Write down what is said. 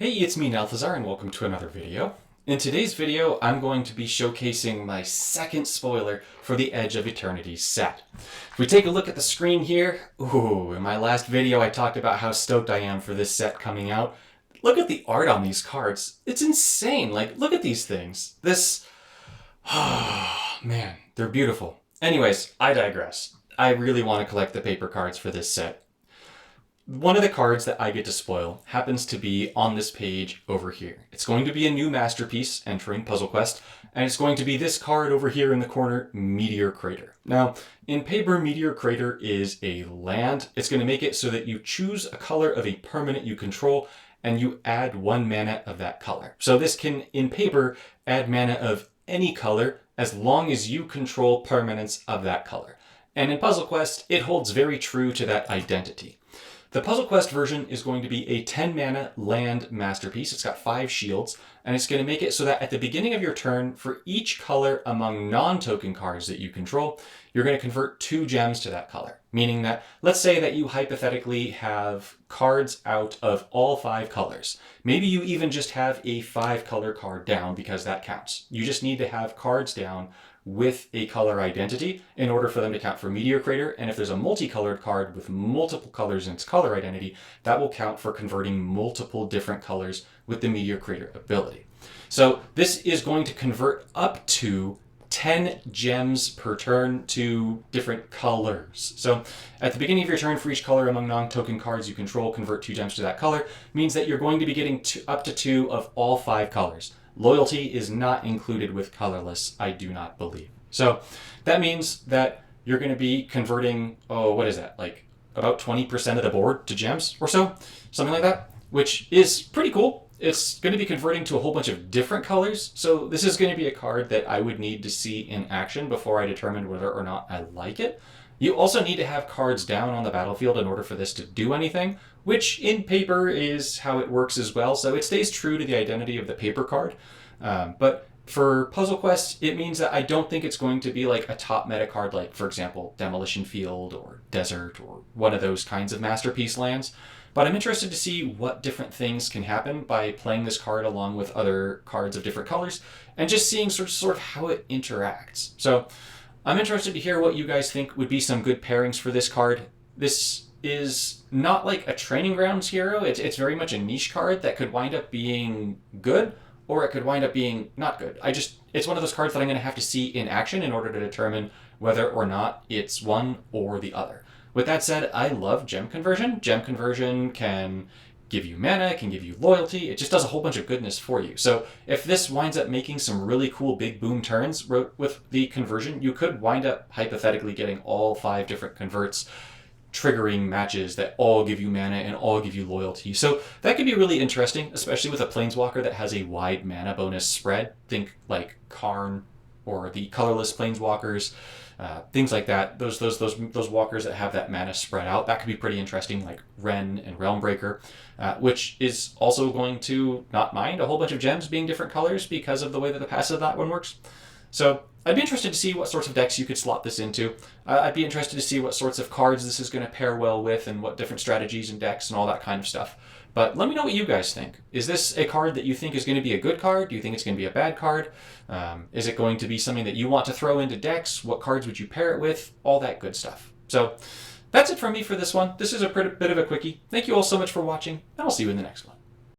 Hey, it's me, Nalthazar, and welcome to another video. In today's video, I'm going to be showcasing my second spoiler for the Edge of Eternities set. If we take a look at the screen here, in my last video I talked about how stoked I am for this set coming out. Look at the art on these cards. It's insane. Like, look at these things. Man, they're beautiful. Anyways, I digress. I really want to collect the paper cards for this set. One of the cards that I get to spoil happens to be on this page over here. It's going to be a new masterpiece entering Puzzle Quest, and it's going to be this card over here in the corner, Meteor Crater. Now, in paper, Meteor Crater is a land. It's going to make it so that you choose a color of a permanent you control, and you add 1 mana of that color. So this can, in paper, add mana of any color as long as you control permanents of that color. And in Puzzle Quest, it holds very true to that identity. The Puzzle Quest version is going to be a 10 mana land masterpiece. It's got 5 shields, and it's going to make it so that at the beginning of your turn, for each color among non-token cards that you control, you're going to convert 2 gems to that color. Meaning that, let's say that you hypothetically have cards out of all 5 colors. Maybe you even just have a 5-color card down because that counts. You just need to have cards down with a color identity in order for them to count for Meteor Crater, and if there's a multicolored card with multiple colors in its color identity, that will count for converting multiple different colors with the Meteor Crater ability. So this is going to convert up to 10 gems per turn to different colors. So at the beginning of your turn, for each color among non-token cards you control, convert 2 gems to that color, means that you're going to be getting up to 2 of all 5 colors. Loyalty is not included with colorless, I do not believe. So that means that you're going to be converting, like about 20% of the board to gems or so, something like that, which is pretty cool. It's going to be converting to a whole bunch of different colors. So this is going to be a card that I would need to see in action before I determined whether or not I like it. You also need to have cards down on the battlefield in order for this to do anything, which in paper is how it works as well. So it stays true to the identity of the paper card. But for Puzzle Quest, it means that I don't think it's going to be like a top meta card like, for example, Demolition Field or Desert or one of those kinds of masterpiece lands. But I'm interested to see what different things can happen by playing this card along with other cards of different colors and just seeing sort of how it interacts. So I'm interested to hear what you guys think would be some good pairings for this card. This is not like a training grounds hero. It's very much a niche card that could wind up being good, or it could wind up being not good. It's one of those cards that I'm going to have to see in action in order to determine whether or not it's one or the other. With that said, I love gem conversion. Gem conversion can give you mana, can give you loyalty. It just does a whole bunch of goodness for you. So if this winds up making some really cool big boom turns with the conversion, you could wind up hypothetically getting all 5 different converts, triggering matches that all give you mana and all give you loyalty. So that could be really interesting, especially with a Planeswalker that has a wide mana bonus spread. Think like Karn or the colorless Planeswalkers, things like that. Those walkers that have that mana spread out, that could be pretty interesting, like Ren and Realmbreaker, which is also going to not mind a whole bunch of gems being different colors because of the way that the passive of that one works. So I'd be interested to see what sorts of decks you could slot this into. I'd be interested to see what sorts of cards this is going to pair well with and what different strategies and decks and all that kind of stuff. But let me know what you guys think. Is this a card that you think is going to be a good card? Do you think it's going to be a bad card? Is it going to be something that you want to throw into decks? What cards would you pair it with? All that good stuff. So that's it from me for this one. This is a bit of a quickie. Thank you all so much for watching, and I'll see you in the next one.